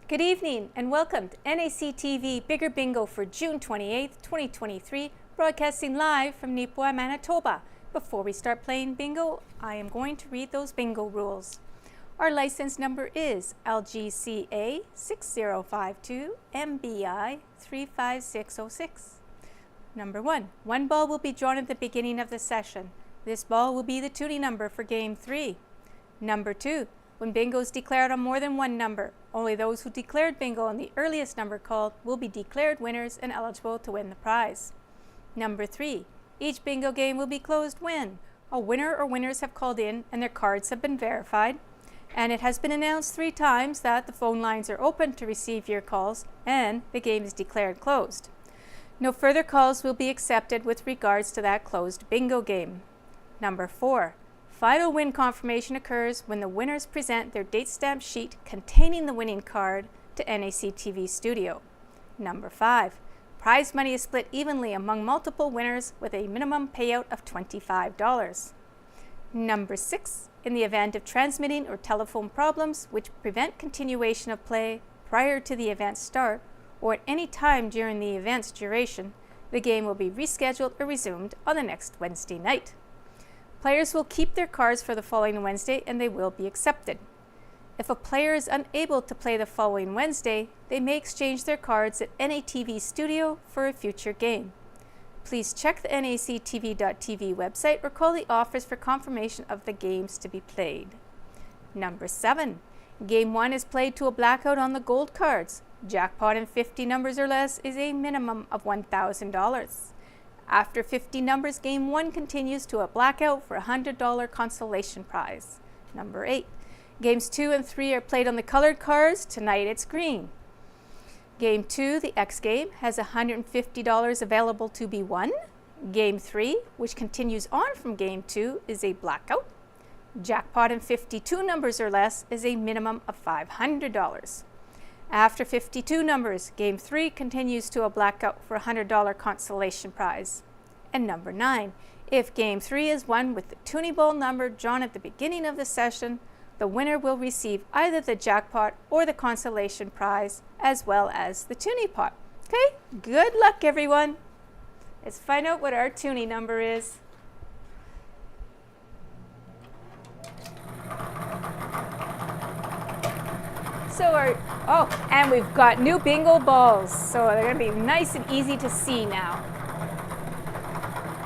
Good evening and welcome to NACTV Bigger Bingo for June 28th, 2023, broadcasting live from Nipawai, Manitoba. Before we start playing bingo, I am going to read those bingo rules. Our license number is LGCA 6052 MBI 35606. Number 1. One ball will be drawn at the beginning of the session. This ball will be the tuning number for Game 3. Number 2. When bingo is declared on more than one number, only those who declared bingo on the earliest number called will be declared winners and eligible to win the prize. Number 3. Each bingo game will be closed when a winner or winners have called in and their cards have been verified, and it has been announced 3 times that the phone lines are open to receive your calls and the game is declared closed. No further calls will be accepted with regards to that closed bingo game. Number 4. Final win confirmation occurs when the winners present their date stamp sheet containing the winning card to NACTV Studio. Number 5. Prize money is split evenly among multiple winners with a minimum payout of $25. Number 6. In the event of transmitting or telephone problems which prevent continuation of play prior to the event's start or at any time during the event's duration, the game will be rescheduled or resumed on the next Wednesday night. Players will keep their cards for the following Wednesday and they will be accepted. If a player is unable to play the following Wednesday, they may exchange their cards at NATV Studio for a future game. Please check the nactv.tv website or call the office for confirmation of the games to be played. Number 7. Game 1 is played to a blackout on the gold cards. Jackpot in 50 numbers or less is a minimum of $1,000. After 50 numbers, Game 1 continues to a blackout for a $100 consolation prize. Number 8. Games 2 and 3 are played on the colored cards. Tonight it's green. Game 2, the X game, has $150 available to be won. Game 3, which continues on from Game 2, is a blackout. Jackpot in 52 numbers or less is a minimum of $500. After 52 numbers, Game 3 continues to a blackout for a $100 consolation prize. And number 9, if Game 3 is won with the Toonie Bowl number drawn at the beginning of the session, the winner will receive either the jackpot or the consolation prize, as well as the Toonie pot. Okay, good luck everyone. Let's find out what our Toonie number is. And we've got new bingo balls, so they're going to be nice and easy to see now.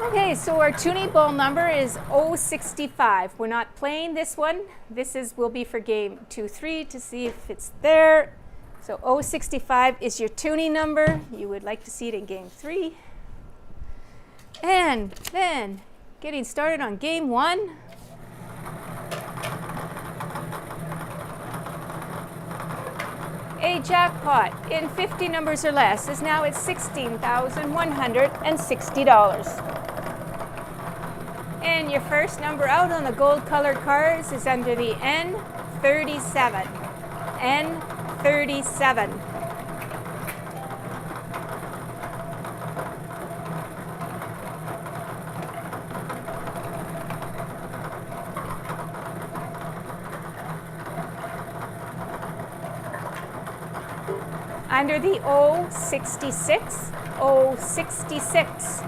Okay, so our Toonie ball number is 065. We're not playing this one. This will be for game 2-3 to see if it's there. So 065 is your Toonie number. You would like to see it in game 3. And then getting started on game 1. A jackpot in 50 numbers or less is now at $16,160. And your first number out on the gold colored cards is under the N37. N37. Under the 066, 066.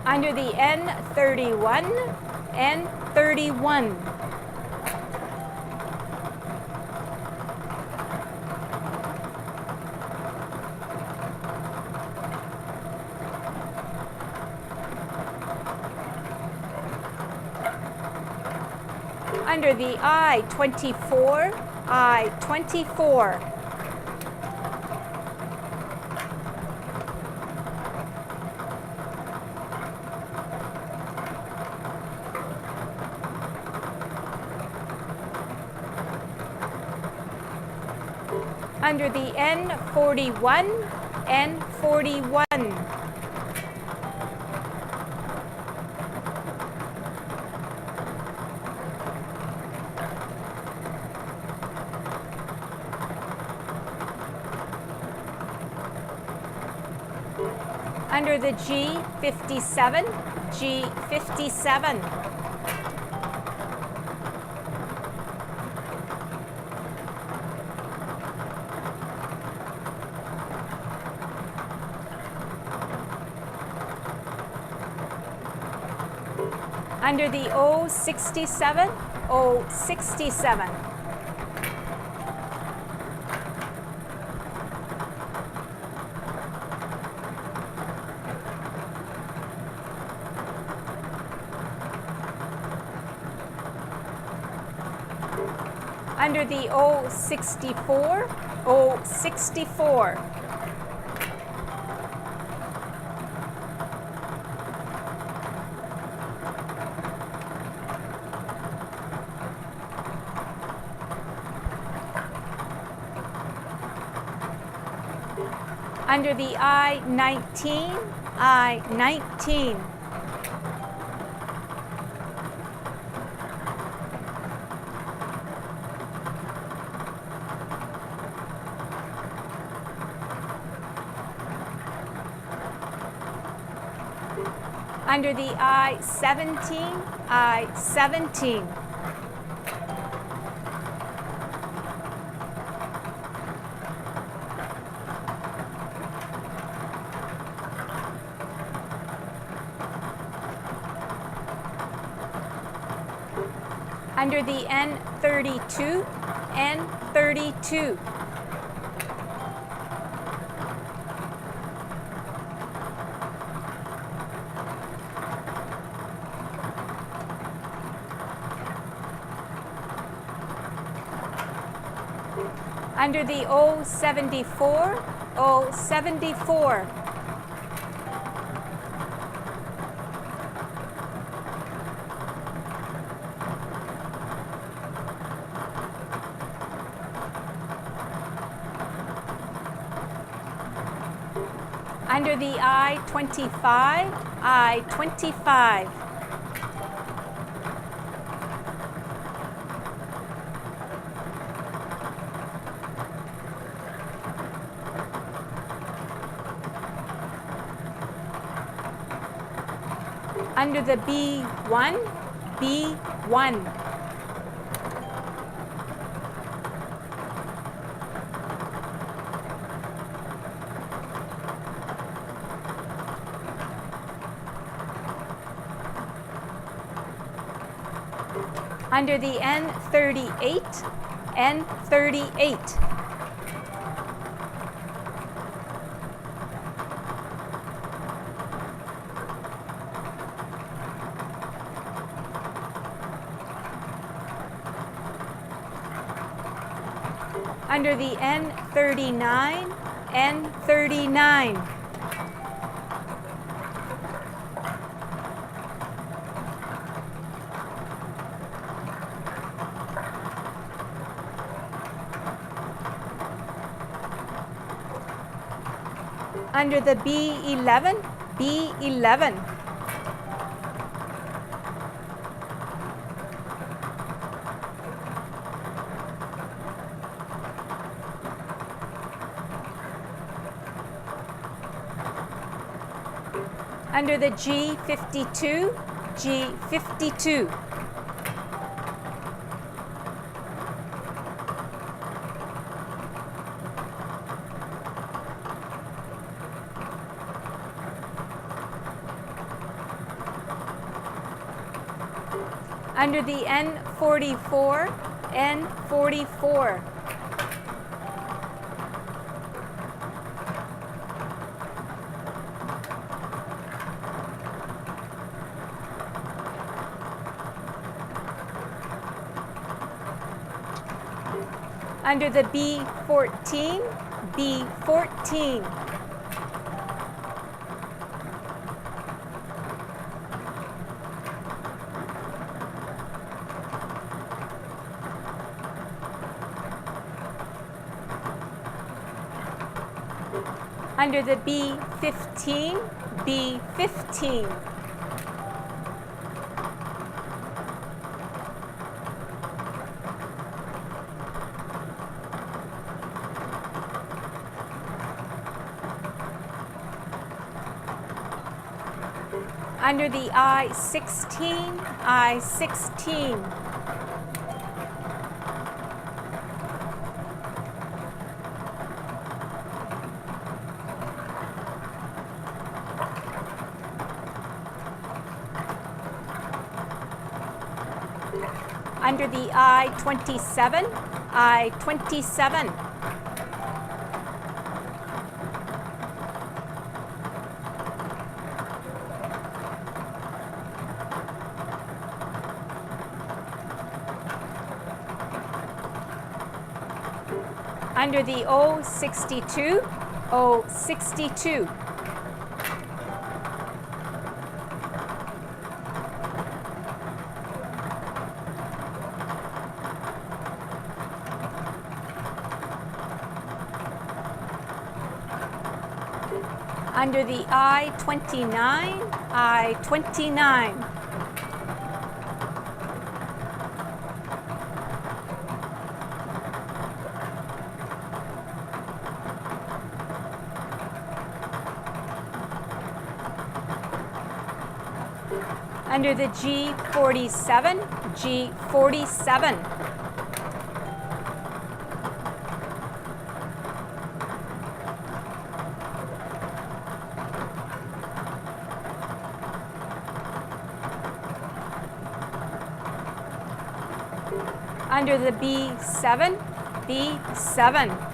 Under the N31, N31. Under the I-24, I-24. Under the N41, N41. Under the G57, G57. Under the O67, O67. Under the O64, O64. Under the I-19, I-19. Under the I-17, I-17. Under the N32, N32. Under the O74, O74. Under the I-25, I-25. Under the B1, B1. Under the N38, N38. Under the N39, N39. Under the B11, B11. Under the G52, G52. Under the N44, N44. Under the B14, B14. Under the B15, B15. Under the I-16, I-16. Under the I-27, I-27. Under the O-62, O-62. Under the I-29, I-29. Under the G47, G47. Under the B7, B7.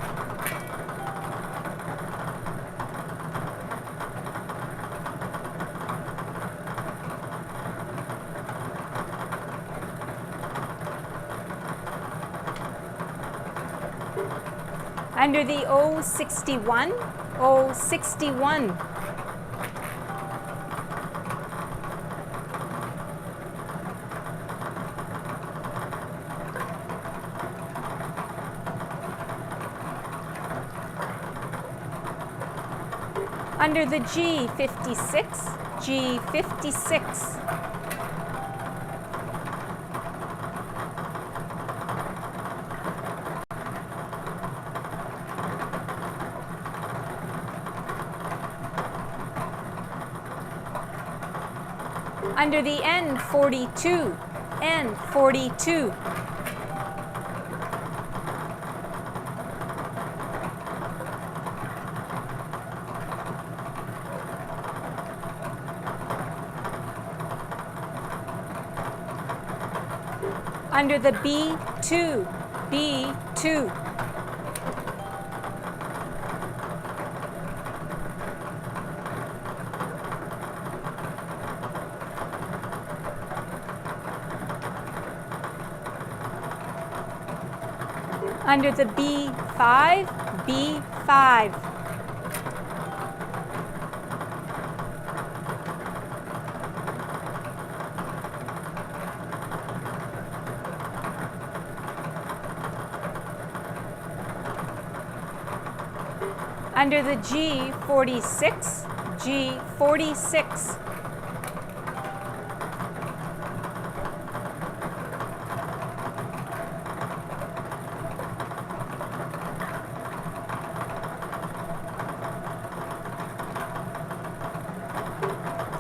Under the O61, O61. Under the G56, G56. Under the N42, N42. Under the B2, B2. Under the B5, B5. Under the G46, G46.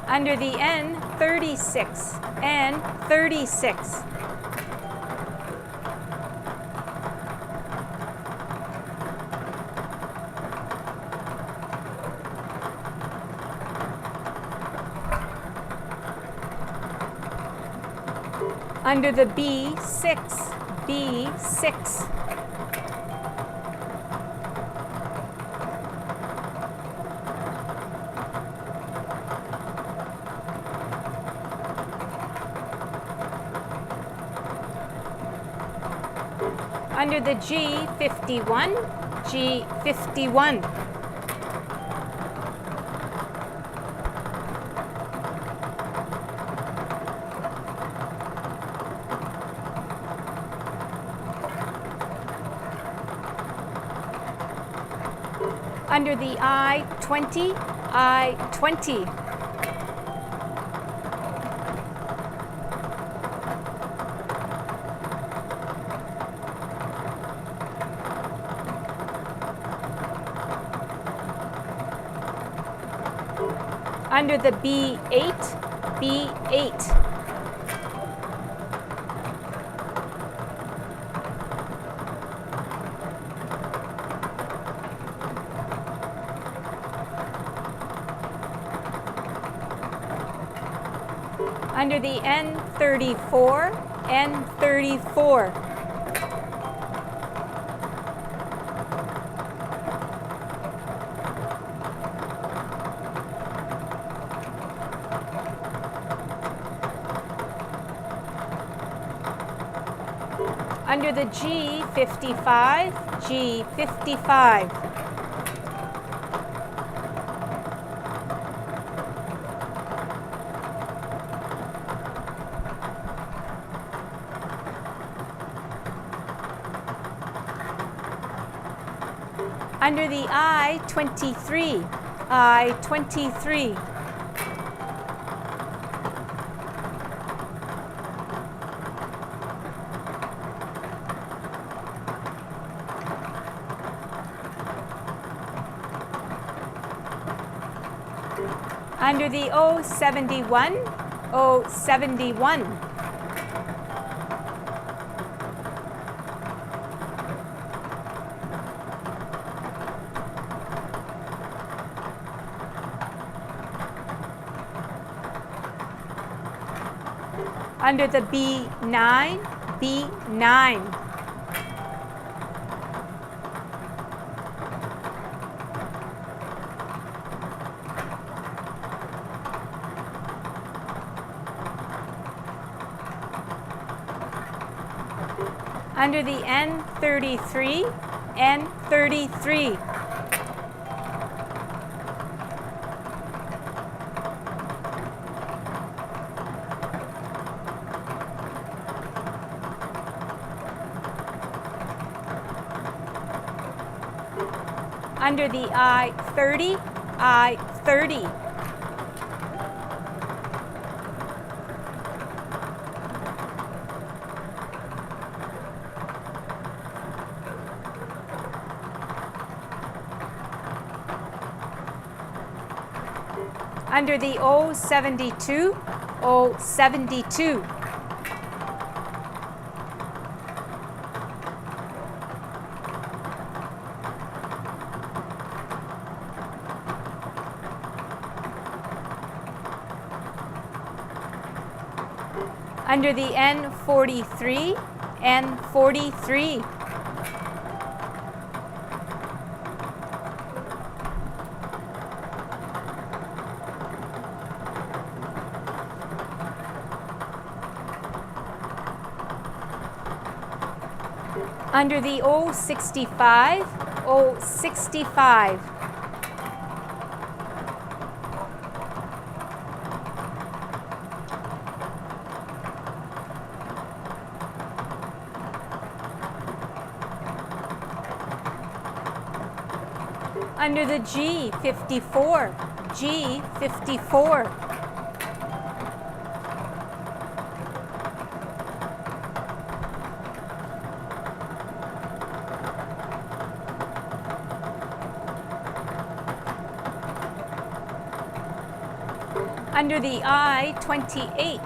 Under the N36, N36. Under the B6, B6. Under the G51, G51. Under the I-20, I-20. Under the B8, B8. Under the N34, N34. Under the G55, G55. Under the I-23, I-23. Under the O71, O71. Under the B9, B9. Under the N33, N33. Under the I-30, I-30. Under the O72, O72. Under the N43, N43. Under the O65, O65. Under the G54, G54. Under the I-28,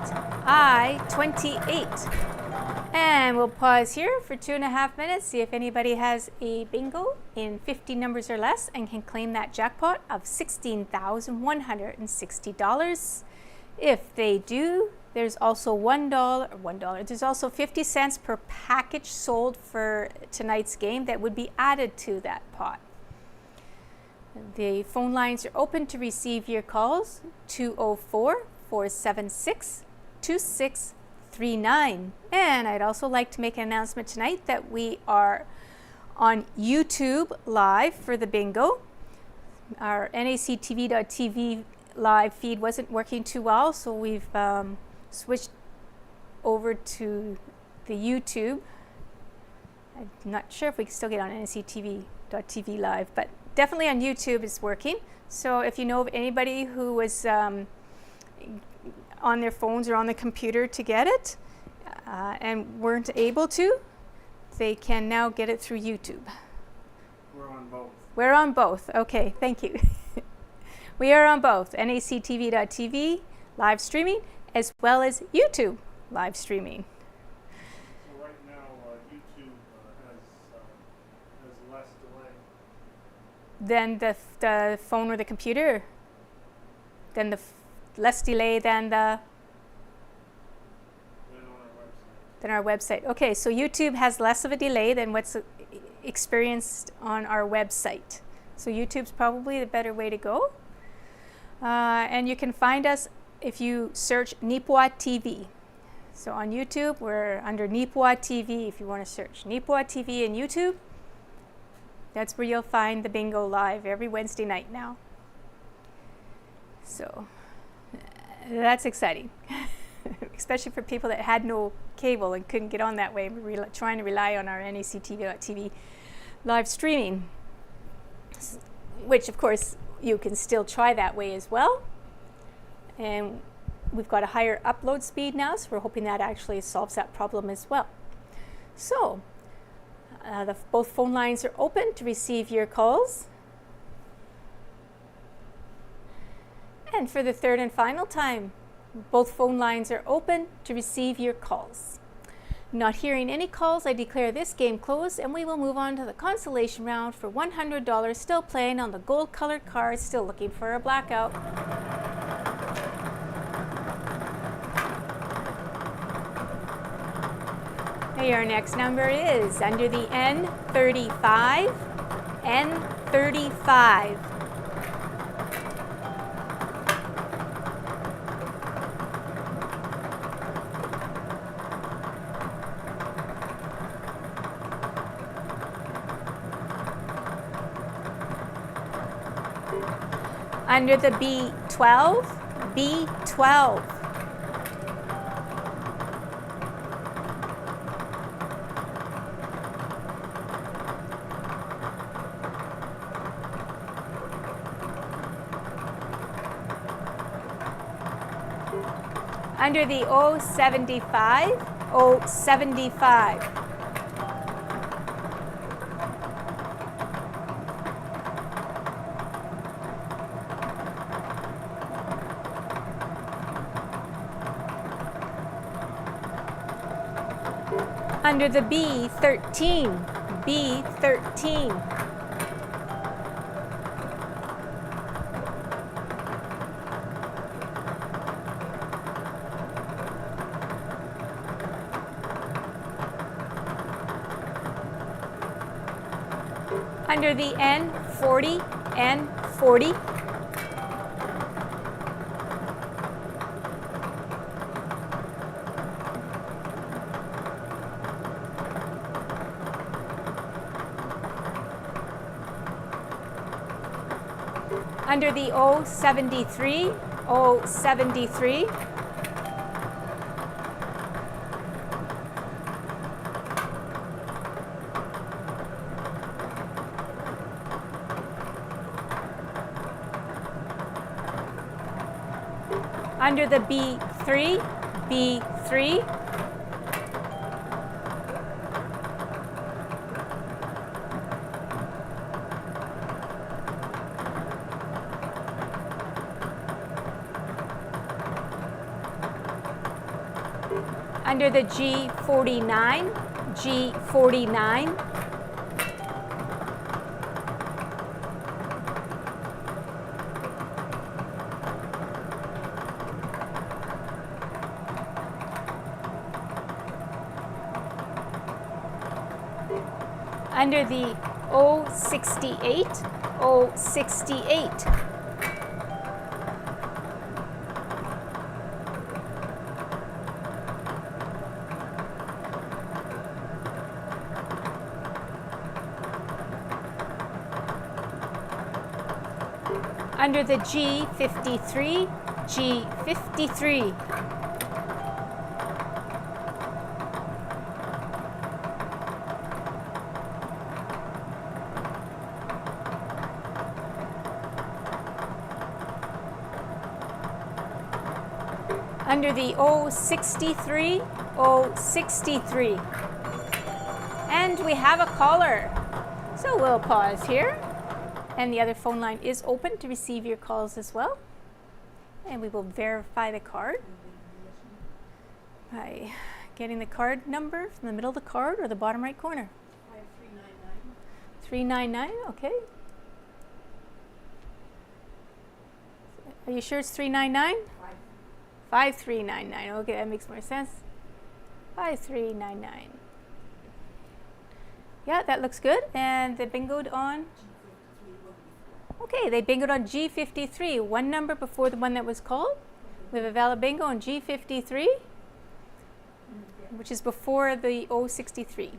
I-28. And we'll pause here for 2.5 minutes, see if anybody has a bingo in 50 numbers or less and can claim that jackpot of $16,160. If they do, there's also $1, there's also 50 cents per package sold for tonight's game that would be added to that pot. The phone lines are open to receive your calls, 204-476-2639. And I'd also like to make an announcement tonight that we are on YouTube live for the bingo. Our NACTV.TV live feed wasn't working too well, so we've switched over to the YouTube. I'm not sure if we can still get on NACTV.TV live, but definitely on YouTube it's working. So if you know of anybody who was on their phones or on the computer to get it and weren't able to, they can now get it through YouTube. We're on both. We're on both. Okay, thank you. We are on both. NACTV.TV live streaming, as well as YouTube live streaming. So right now, YouTube has less delay. Then the phone or the computer, then less delay than Than on our website. our website. Okay, so YouTube has less of a delay than what's experienced on our website. So YouTube's probably the better way to go. And you can find us if you search Nipua TV. So on YouTube, we're under Nipua TV. If you want to search Nipua TV in YouTube, that's where you'll find the bingo live every Wednesday night now. So that's exciting, especially for people that had no cable and couldn't get on that way, trying to rely on our NACTV live streaming, which of course you can still try that way as well. And we've got a higher upload speed now, so we're hoping that actually solves that problem as well. So both phone lines are open to receive your calls. And for the third and final time, both phone lines are open to receive your calls. Not hearing any calls, I declare this game closed, and we will move on to the consolation round for $100, still playing on the gold-colored cards, still looking for a blackout. Your next number is under the N35, N35. Under the B12, B12. Under the O75, O75. Under the B13, B13. Under the N40, N40. Under the O73, O73. Under the B3, B3. Under the G49, G49. Under the O68, O68. Under the G53, G53. Under the O63, O63. And we have a caller. So we'll pause here. And the other phone line is open to receive your calls as well. And we will verify the card by getting the card number from the middle of the card or the bottom right corner. 399, okay. Are you sure it's 399? 5399, okay, that makes more sense. 5399. Yeah, that looks good. And they bingoed on? Okay, they bingoed on G53, one number before the one that was called. We have a valid bingo on G53, which is before the 063.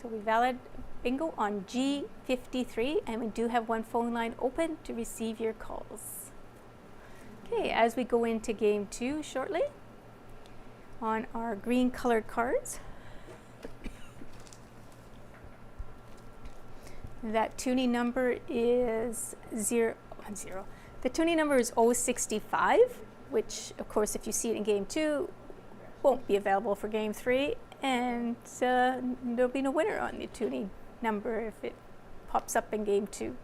So we valid bingo on G53, and we do have one phone line open to receive your calls. Okay, as we go into game 2 shortly, on our green colored cards, that tuning number is 010. The tuning number is 065, which of course if you see it in game 2, won't be available for game 3, and there'll be no winner on the tuning number if it pops up in game 2.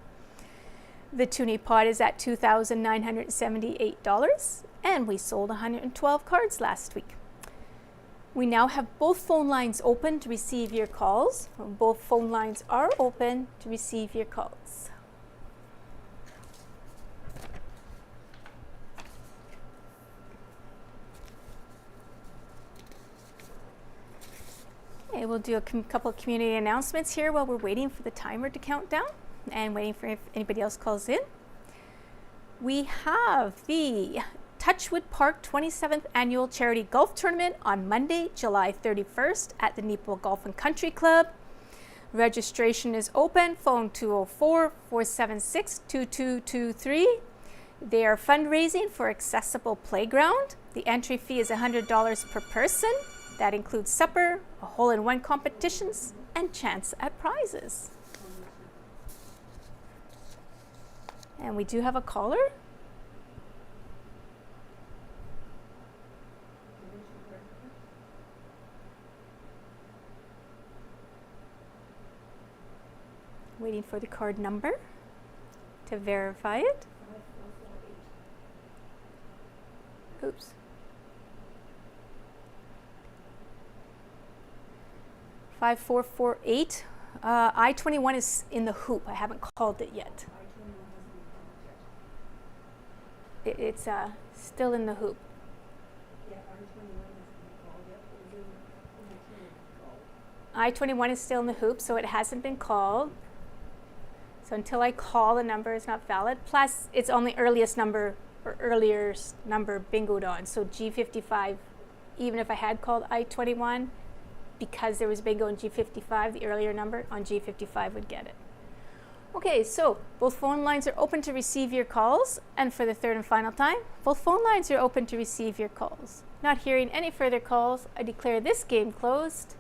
The tuning pot is at $2,978, and we sold 112 cards last week. We now have both phone lines open to receive your calls. Both phone lines are open to receive your calls. Okay, we'll do a couple of community announcements here while we're waiting for the timer to count down and waiting for if anybody else calls in. We have the Touchwood Park 27th Annual Charity Golf Tournament on Monday, July 31st at the Neepawa Golf and Country Club. Registration is open. Phone 204-476-2223. They are fundraising for Accessible Playground. The entry fee is $100 per person. That includes supper, a hole-in-one competitions, and chance at prizes. And we do have a caller. Waiting for the card number to verify it. Oops. $5448. I-21 is in the hoop. I haven't called it yet. It's still in the hoop. I-21 is still in the hoop, so it hasn't been called. So until I call, the number is not valid. Plus, it's on the earliest number or earliest number bingoed on. So G55, even if I had called I-21, because there was bingo on G55, the earlier number on G55 would get it. Okay, so both phone lines are open to receive your calls. And for the third and final time, both phone lines are open to receive your calls. Not hearing any further calls, I declare this game closed.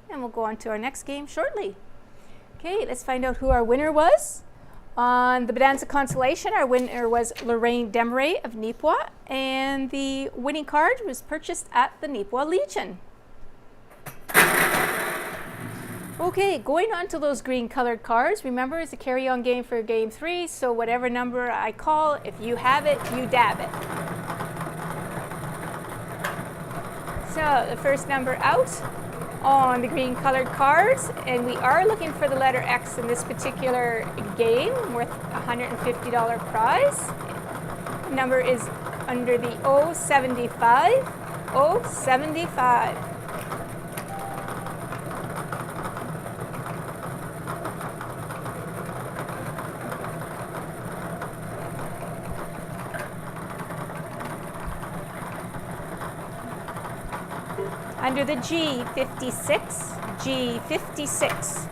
And we'll go on to our next game shortly. Okay, let's find out who our winner was. On the Bonanza Consolation, our winner was Lorraine Demeray of Neepawa, and the winning card was purchased at the Neepawa Legion. Okay, going on to those green colored cards. Remember, it's a carry-on game for game 3, so whatever number I call, if you have it, you dab it. So the first number out on the green colored cards, and we are looking for the letter X in this particular game, worth a $150 prize. The number is under the 075. 075. Under the G56, G56.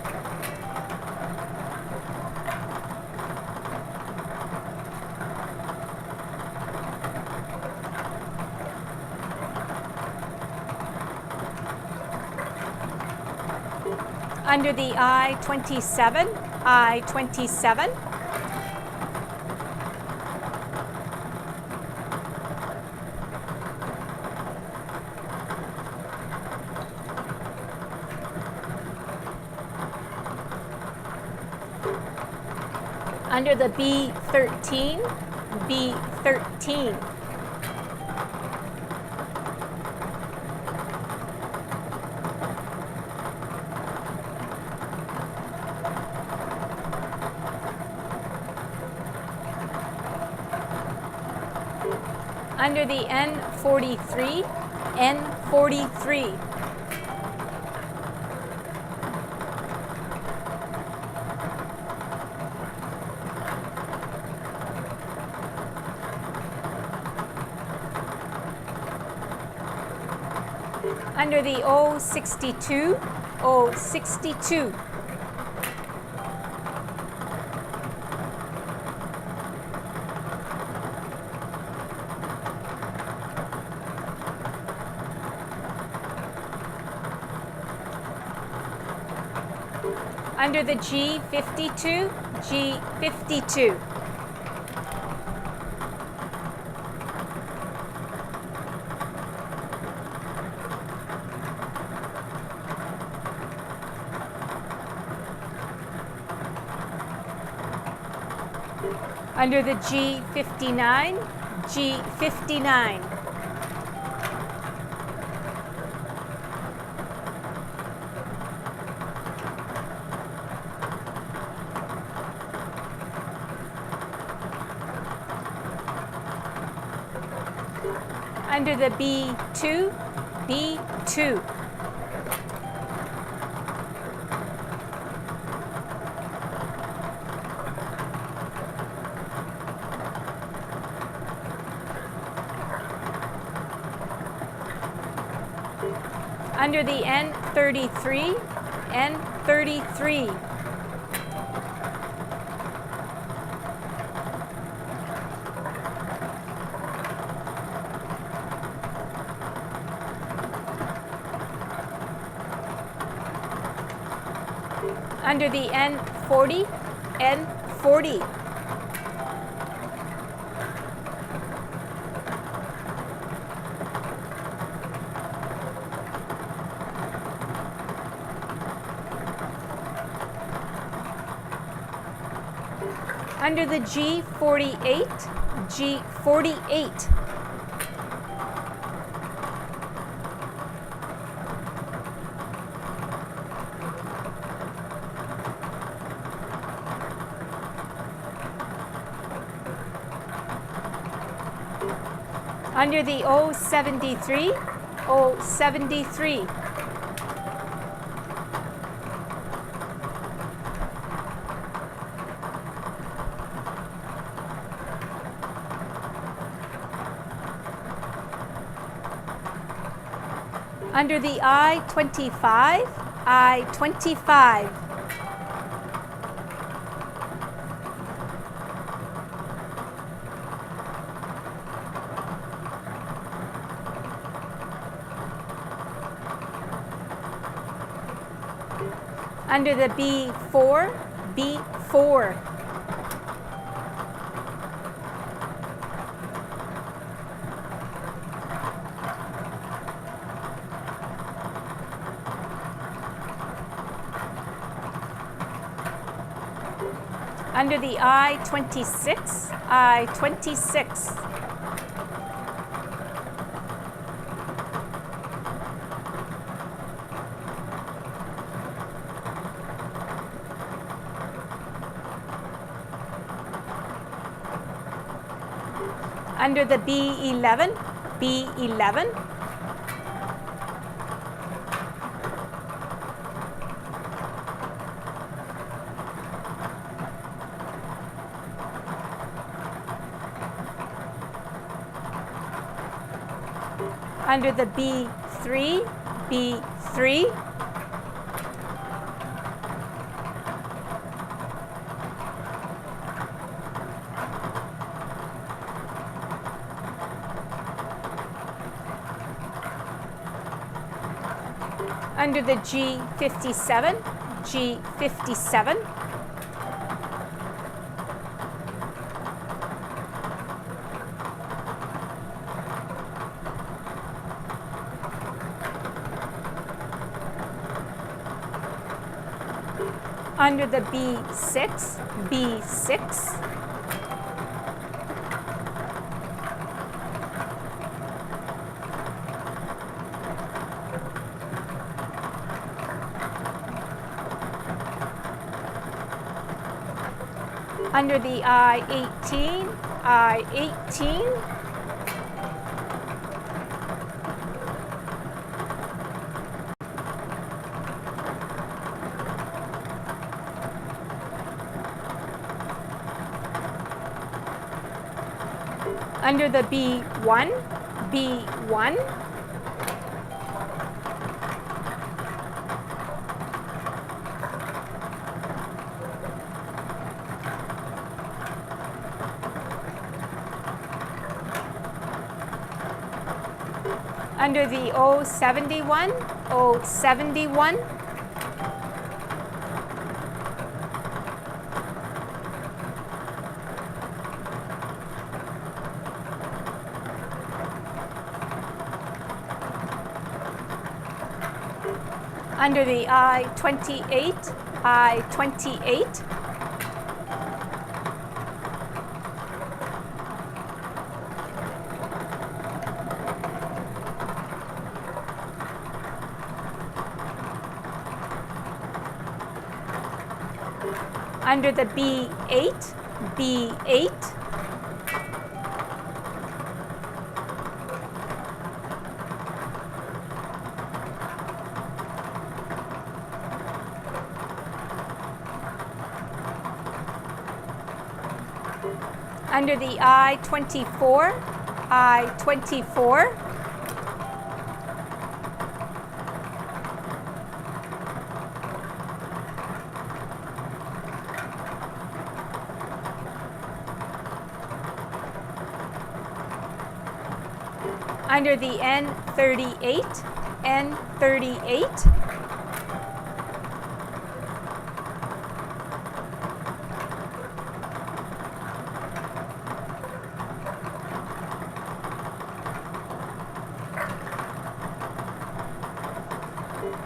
Under the I-27, I-27. Under the B13, B13. Under the N43, N43. Under the O62, O62. Under the G52, G52. Under the G59, G59. Under the B2, B2. Under the N33, N33. Under the N40, N40. Under the G48, G48. Under the O73, O73. Under the I-25, I-25. Under the B4, B4. Under the I-26, I-26. Under the B11, B11. Under the B3, B3. Under the G57, G57. Under the B6, B6. Under the I-18, I-18. Under the B1, B1. Under the O71, O71. Under the I-28, I-28. Under the B8, B8. Under the I-24, I-24. Under the N38, N38.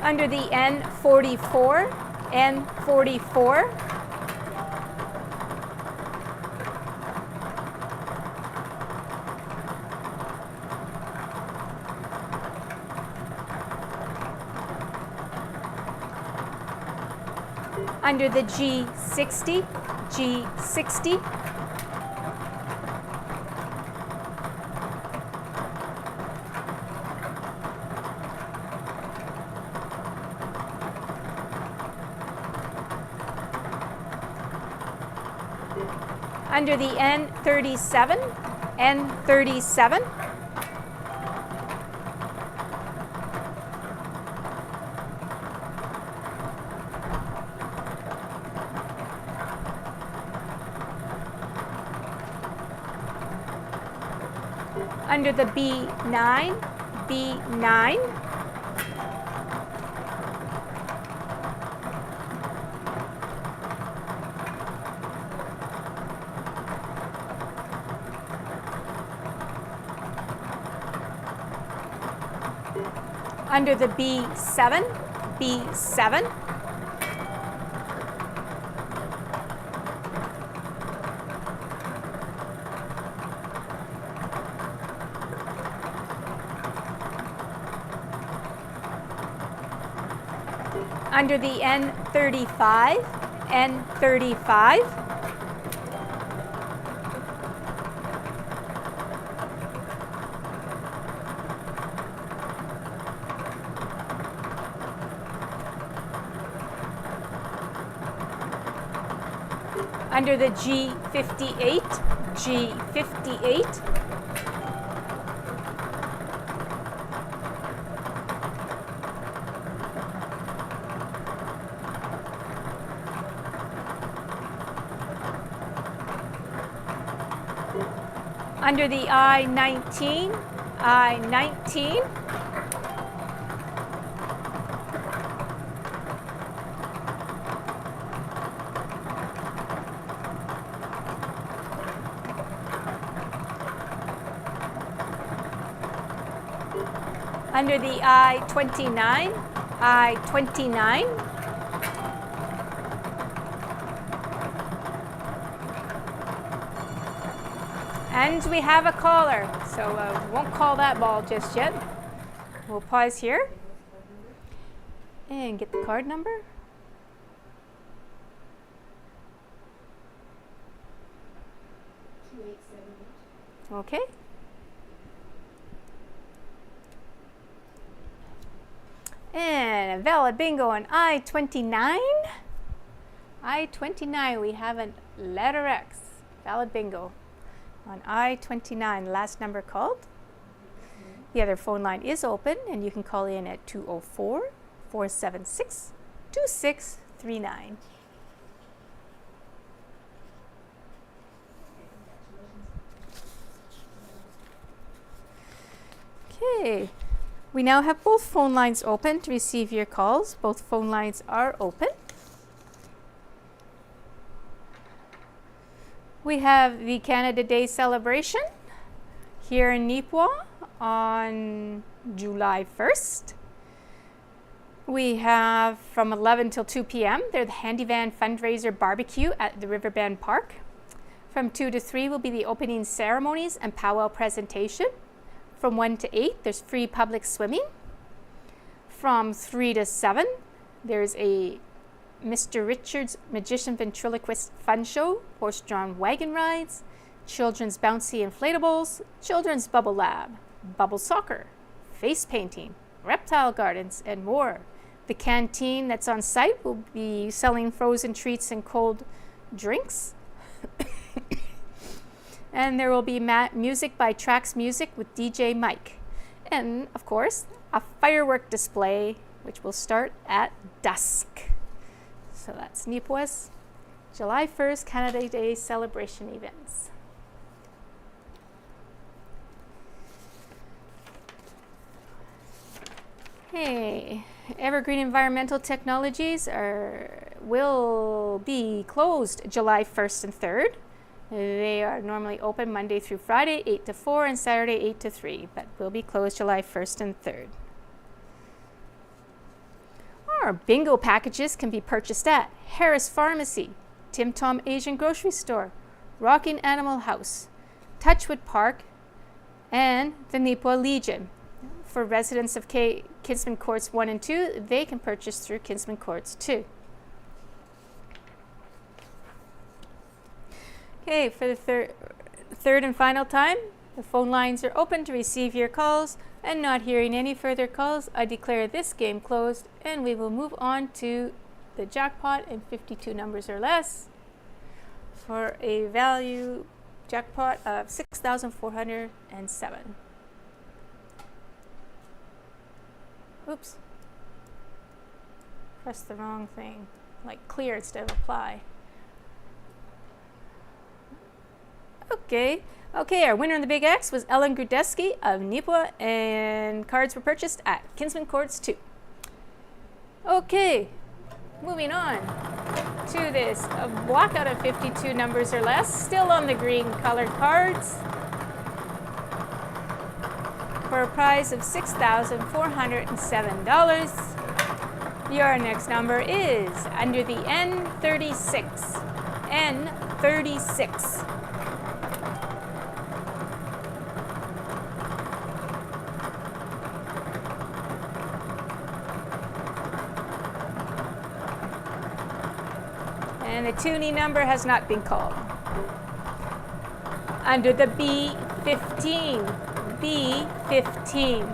Under the N44, N44. Under the G60, G60. Under the N37, N37. Under the B9, B9. Under the B7, B7. Under the N35, N35. Under the G58, G58. Under the I-19, I-19. Under the I-29, I-29. And we have a caller, so won't call that ball just yet. We'll pause here and get the card number. Okay. And a valid bingo on I-29. I-29, we have a letter X. Valid bingo on I-29, last number called. The other phone line is open, and you can call in at 204-476-2639. Okay, we now have both phone lines open to receive your calls. Both phone lines are open. We have the Canada Day celebration here in Nipwa on July 1st. We have from 11 till 2 p.m. They're the Handyvan Fundraiser Barbecue at the Riverbend Park. From 2 to 3 will be the opening ceremonies and powwow presentation. From 1 to 8, there's free public swimming. From 3 to 7, there's a Mr. Richards Magician Ventriloquist Fun Show, horse-drawn wagon rides, children's bouncy inflatables, children's bubble lab, bubble soccer, face painting, reptile gardens, and more. The canteen that's on site will be selling frozen treats and cold drinks. And there will be music by Trax Music with DJ Mike. And, of course, a firework display, which will start at dusk. So that's Nipwa's July 1st Canada Day celebration events. Hey, Evergreen Environmental Technologies will be closed July 1st and 3rd. They are normally open Monday through Friday, 8 to 4, and Saturday, 8 to 3, but will be closed July 1st and 3rd. Our bingo packages can be purchased at Harris Pharmacy, Tim Tom Asian Grocery Store, Rocking Animal House, Touchwood Park, and the Nipwa Legion. For residents of Kinsman Courts 1 and 2, they can purchase through Kinsman Courts 2. Okay, for the third and final time, the phone lines are open to receive your calls, and not hearing any further calls, I declare this game closed, and we will move on to the jackpot in 52 numbers or less for a value jackpot of $6,407. Oops. Pressed the wrong thing, like clear instead of apply. Okay, our winner in the Big X was Ellen Grudeski of Nipwa, and cards were purchased at Kinsman Courts 2. Okay, moving on to this a block out of 52 numbers or less, still on the green colored cards, for a prize of $6,407. Your next number is under the N36. N36. And the tuning number has not been called. Under the B15. B15.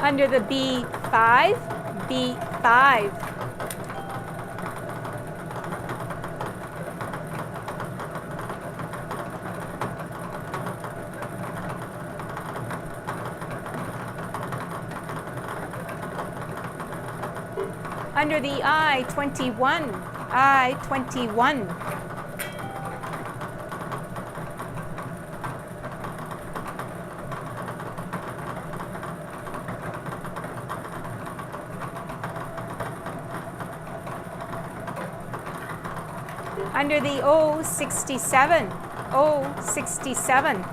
Under the B5. B5. Under the I-21, I-21. Under the O-67, O-67.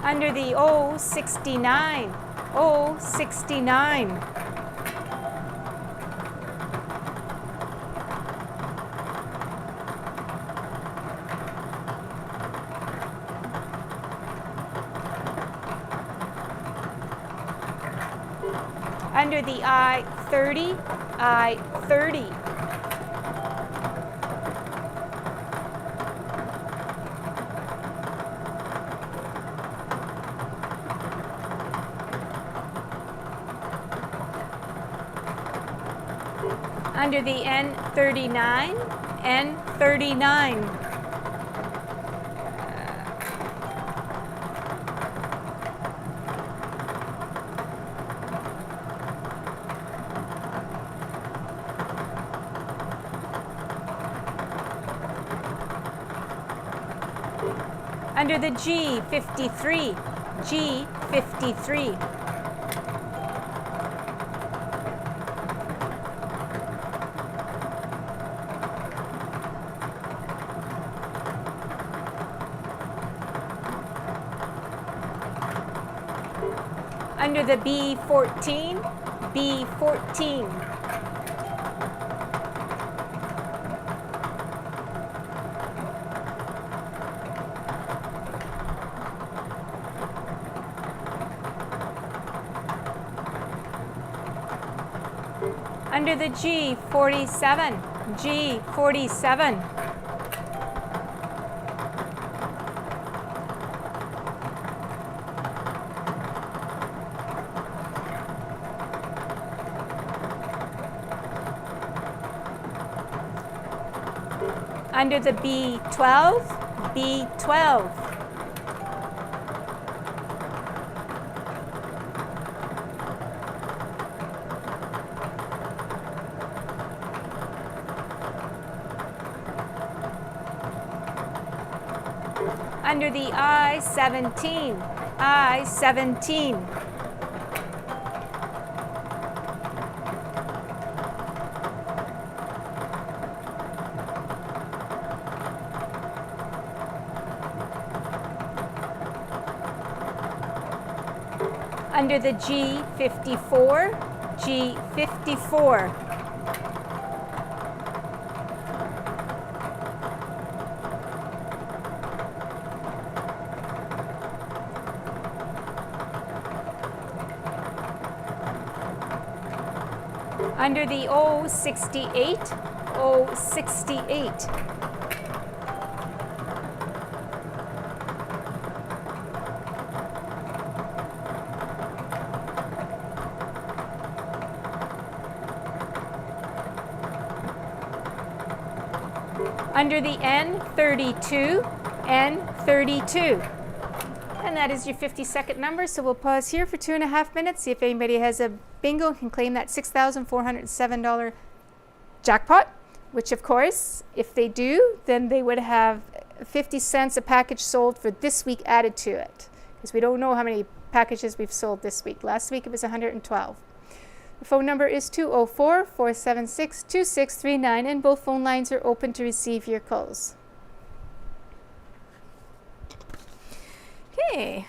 Under the O69. O69. Under the I-30. I-30. Under the N39, N39. Under the G53, G53. Under the B14, B14. Under the G47, G47. Under the B12, B12. Under the I-17, I-17. Under the G54, G54. Under the O68, O68. Under the N32, N32. And that is your 50-second number, so we'll pause here for 2.5 minutes, see if anybody has a bingo and can claim that $6,407 jackpot, which of course, if they do, then they would have 50 cents a package sold for this week added to it, because we don't know how many packages we've sold this week. Last week it was 112. The phone number is 204-476-2639, and both phone lines are open to receive your calls. Okay.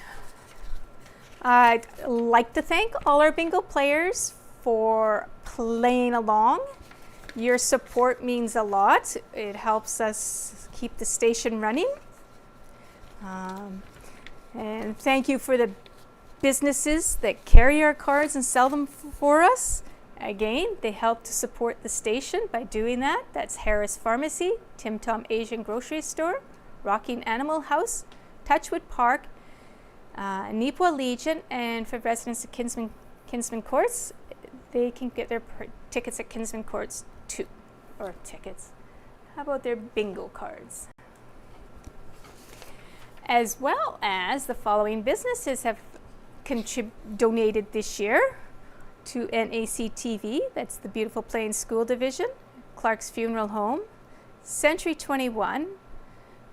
I'd like to thank all our bingo players for playing along. Your support means a lot. It helps us keep the station running. And thank you for the businesses that carry our cards and sell them for us. Again, they help to support the station by doing that. That's Harris Pharmacy, Tim Tom Asian Grocery Store, Rocking Animal House, Touchwood Park, Nipua Legion, and for residents of Kinsman Courts, they can get their tickets at Kinsman Courts too. Or tickets. How about their bingo cards? As well as the following businesses have donated this year to NACTV. That's the Beautiful Plains School Division, Clark's Funeral Home, Century 21,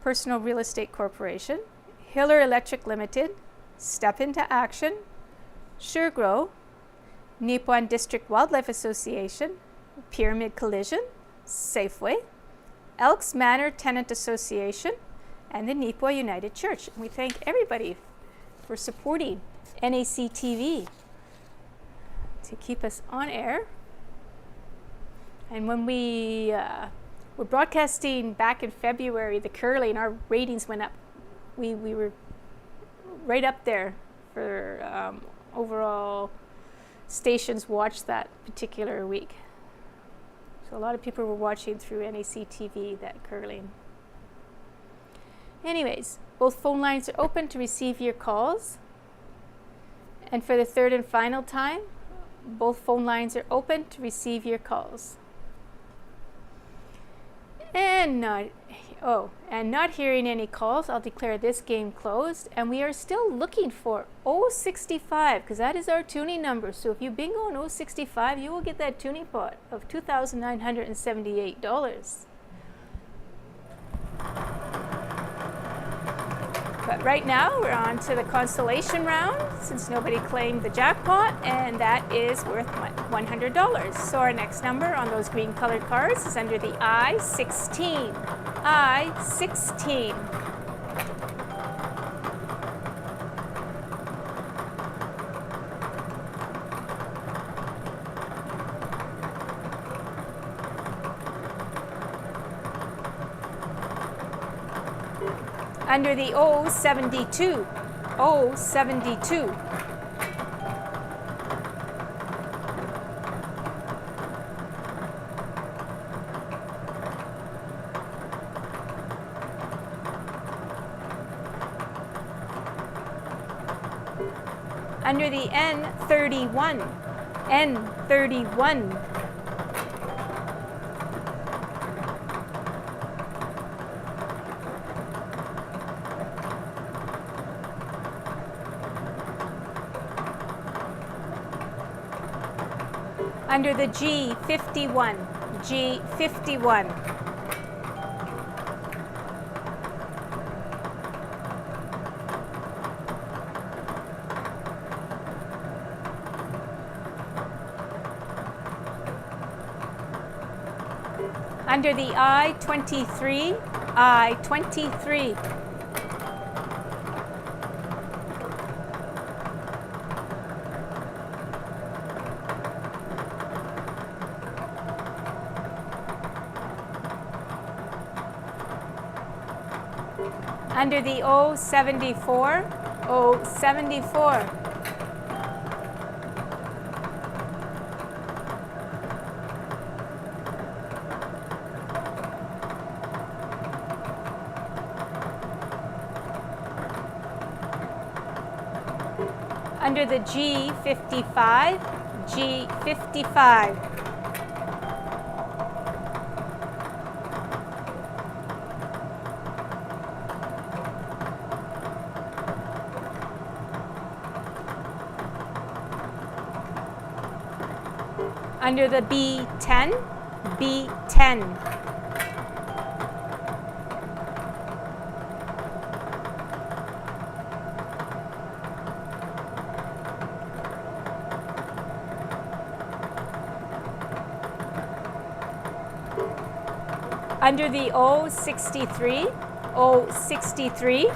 Personal Real Estate Corporation, Hiller Electric Limited, Step Into Action, SureGrow, Nippon District Wildlife Association, Pyramid Collision, Safeway, Elks Manor Tenant Association, and the Nipua United Church. And we thank everybody for supporting NACTV to keep us on air. And when we were broadcasting back in February, the curling, our ratings went up. We were right up there for overall stations watched that particular week. So a lot of people were watching through NACTV, that curling. Anyways, both phone lines are open to receive your calls. And for the third and final time, both phone lines are open to receive your calls. And not hearing any calls, I'll declare this game closed. And we are still looking for 065, because that is our tuning number. So if you bingo on 065, you will get that tuning pot of $2,978. But right now, we're on to the consolation round, since nobody claimed the jackpot, and that is worth $100. So our next number on those green colored cards is under the I-16. I-16. Under the O-72. O-72. Under the N-31. N-31. Under the G51, G51. Under the I-23, I-23. Under the O-74, O-74. Under the G55, G55. Under the B10, B10. Under the O-63, O-63.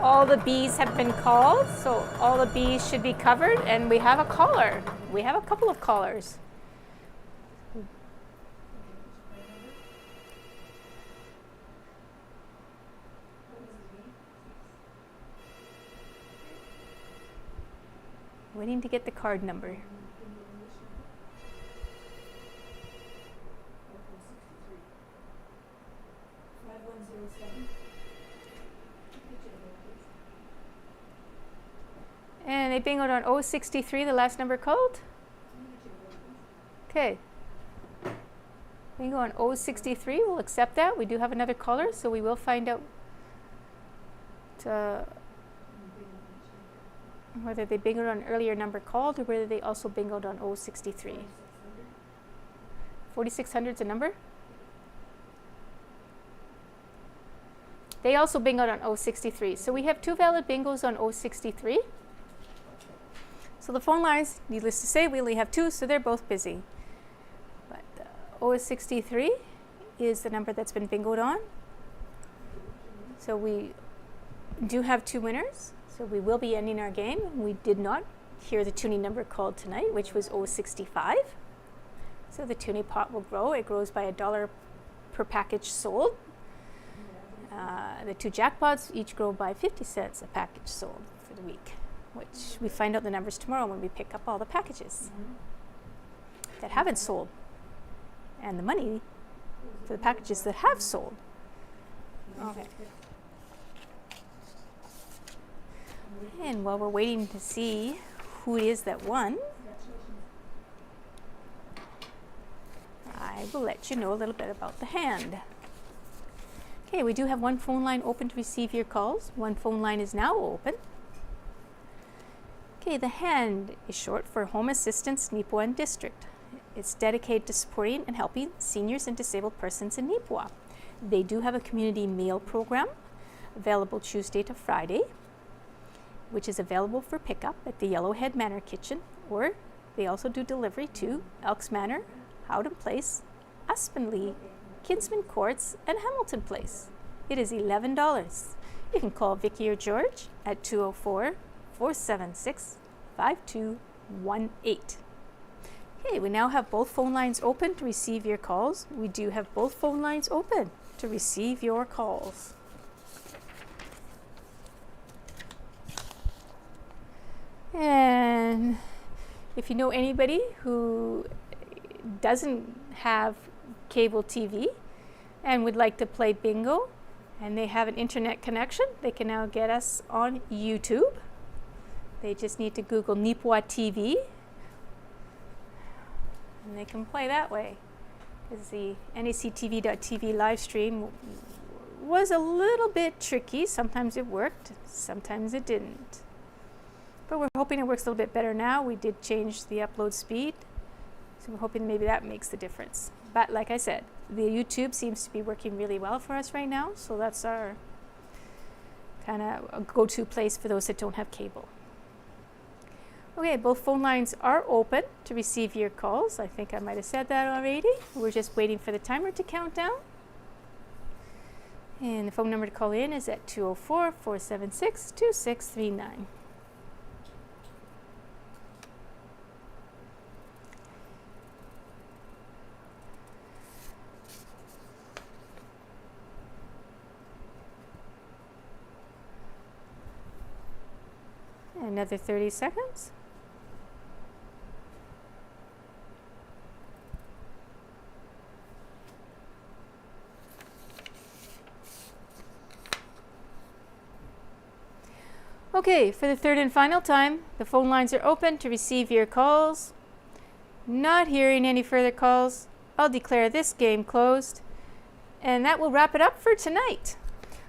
All the B's have been called, so all the B's should be covered, and we have a caller. We have a couple of callers. Waiting to get the card number. And they bingoed on 063, the last number called. Okay. Bingo on 063, we'll accept that. We do have another caller, so we will find out whether they bingoed on an earlier number called or whether they also bingoed on 063. 4600 is a number. They also bingoed on 063. So we have two valid bingos on 063. So the phone lines, needless to say, we only have two, so they're both busy. But 063 is the number that's been bingoed on. So we do have 2 winners. So we will be ending our game. We did not hear the tuning number called tonight, which was 065. So the tuning pot will grow. It grows by $1 per package sold. The 2 jackpots each grow by 50 cents a package sold for the week, which we find out the numbers tomorrow when we pick up all the packages that haven't sold, and the money for the packages that have sold. Okay. And while we're waiting to see who it is that won, I will let you know a little bit about the hand. Okay, we do have 1 phone line open to receive your calls. 1 phone line is now open. Okay, the hand is short for Home Assistance Nipawin District. It's dedicated to supporting and helping seniors and disabled persons in Nipawin. They do have a community meal program available Tuesday to Friday, which is available for pickup at the Yellowhead Manor Kitchen, or they also do delivery to Elks Manor, Howden Place, Aspenlee, Kinsman Courts, and Hamilton Place. It is $11. You can call Vicki or George at 204-476-5218. Okay, we now have both phone lines open to receive your calls. We do have both phone lines open to receive your calls. And if you know anybody who doesn't have cable TV and would like to play bingo and they have an internet connection, they can now get us on YouTube. They just need to Google Nipawin TV and they can play that way. Because the NACTV.TV live stream was a little bit tricky. Sometimes it worked, sometimes it didn't. But we're hoping it works a little bit better now. We did change the upload speed, so we're hoping maybe that makes the difference. But like I said, the YouTube seems to be working really well for us right now, so that's our kind of go-to place for those that don't have cable. Okay, both phone lines are open to receive your calls. I think I might have said that already. We're just waiting for the timer to count down. And the phone number to call in is at 204-476-2639. Another 30 seconds. Okay, for the third and final time, the phone lines are open to receive your calls. Not hearing any further calls, I'll declare this game closed. And that will wrap it up for tonight.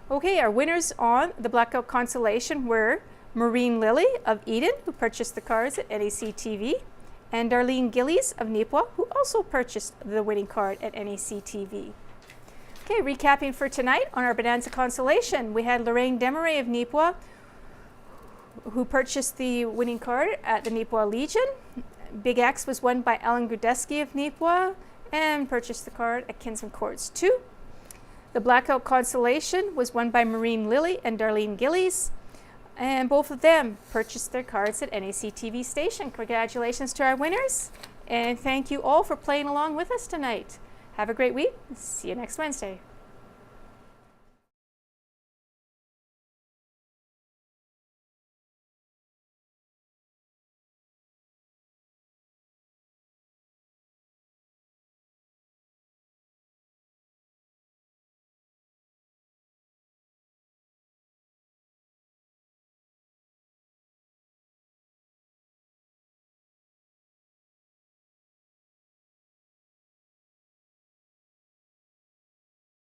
Okay, our winners on the Blackout Consolation were Maureen Lilly of Eden, who purchased the cards at NACTV, and Darlene Gillies of Nipawin, who also purchased the winning card at NACTV. Okay, recapping for tonight on our Bonanza Consolation, we had Lorraine Demaray of Nipawin, who purchased the winning card at the Nipawin Legion. Big X was won by Ellen Grudeski of Nipawin and purchased the card at Kinsman Courts 2. The Blackout Consolation was won by Maureen Lilly and Darlene Gillies, and both of them purchased their cards at NACTV Station. Congratulations to our winners, and thank you all for playing along with us tonight. Have a great week. See you next Wednesday.